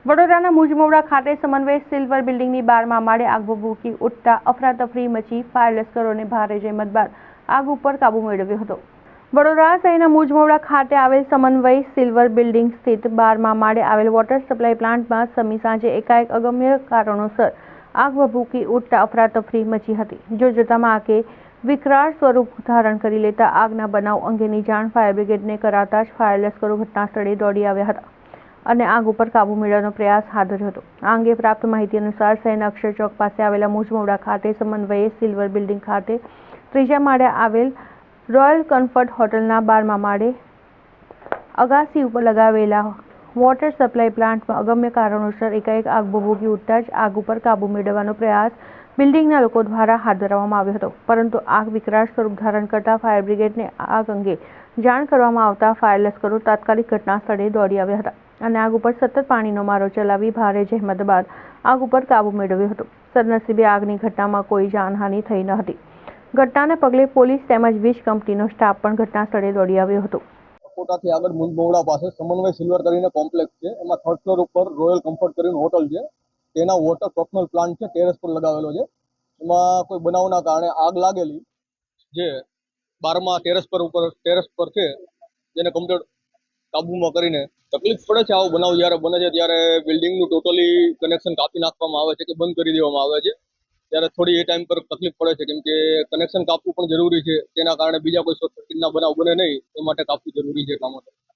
વડોદરાના મુજમોવડા ખાતે સમન્વય સિલ્વર બિલ્ડિંગની 12મા માળે આગ ભભૂકી ઉઠતા અફરાતફરી મચી ફાયર લશ્કરોને ભારે જહેમત બાદ આગ ઉપર કાબૂ મેળવ્યો હતો। વડોદરા શહેરના મુજમોવડા ખાતે આવેલ સમન્વય સિલ્વર બિલ્ડિંગ સ્થિત 12મા માળે આવેલ વોટર સપ્લાય પ્લાન્ટમાં સમી સાંજે એકાએક અગમ્ય કારણોસર આગ ભભૂકી ઉઠતા અફરાતફરી મચી હતી। જોતજોતામાં આગે વિકરાળ સ્વરૂપ ધારણ કરી લેતા આગના બનાવ અંગેની જાણ ફાયર બ્રિગેડને કરાતા જ ફાયર લશ્કરો ઘટના સ્થળે દોડી આવ્યા હતા અને આગ ઉપર કાબૂ મેળવવાનો પ્રયાસ હાથ ધર્યો હતો। આ અંગે પ્રાપ્ત માહિતી અનુસાર શહેરના અક્ષર ચોક પાસે આવેલા મુજમોવડા ખાતે સમન્વયે સિલ્વર બિલ્ડિંગ ખાતે 3જા માળે આવેલ રોયલ કમ્ફર્ટ હોટલના 12મા માળે અગાસી ઉપર લગાવેલા વોટર સપ્લાય પ્લાન્ટમાં અગમ્ય કારણોસર એકાએક આગ ભભૂકી ઉઠતા જ આગ ઉપર કાબૂ મેળવવાનો પ્રયાસ બિલ્ડિંગના લોકો દ્વારા હાથ ધરવામાં આવ્યો હતો, પરંતુ આગ વિકરાળ સ્વરૂપ ધારણ કરતા ફાયર બ્રિગેડને આગ અંગે જાણ કરવામાં આવતા ફાયર લશ્કરો તાત્કાલિક ઘટના સ્થળે દોડી આવ્યા હતા અને આગ ઉપર સતત પાણીનો મારો ચલાવી ભારે જહેમત બાદ આગ ઉપર કાબૂ મેળવ્યો હતો। સદનસીબે આગની ઘટનામાં કોઈ જાનહાનિ થઈ ન હતી। ઘટનાને પગલે પોલીસ તેમજ વીજ કંપનીનો સ્ટાફ પણ ઘટના સ્થળે દોડી આવ્યો હતો। કોટાથી આગળ મુજમોવડા પાસે સમન્વય સિલ્વર કરીને કોમ્પ્લેક્સ છે। એમાં 3rd ફ્લોર ઉપર રોયલ કમ્ફર્ટ કરીને હોટલ છે। તેના વોટર પ્રોફેશનલ પ્લાન્ટ છે, ટેરેસ પર લગાવેલો છે। એમાં કોઈ બનાવના કારણે આગ લાગેલી જે 12મા ટેરેસ પર છે, જેને કમ્પ્લીટ કાબૂમાં કરીને તકલીફ પડે છે। આવો બનાવ જ્યારે બને છે ત્યારે બિલ્ડિંગનું ટોટલી કનેક્શન કાપી નાખવામાં આવે છે કે બંધ કરી દેવામાં આવે છે। ત્યારે થોડી એ ટાઈમ પર તકલીફ પડે છે, કેમ કે કનેક્શન કાપવું પણ જરૂરી છે। તેના કારણે બીજા કોઈ શોર્ટ સર્કિટના બનાવ બને નહીં, એ માટે કાપવું જરૂરી છે એટલા માટે।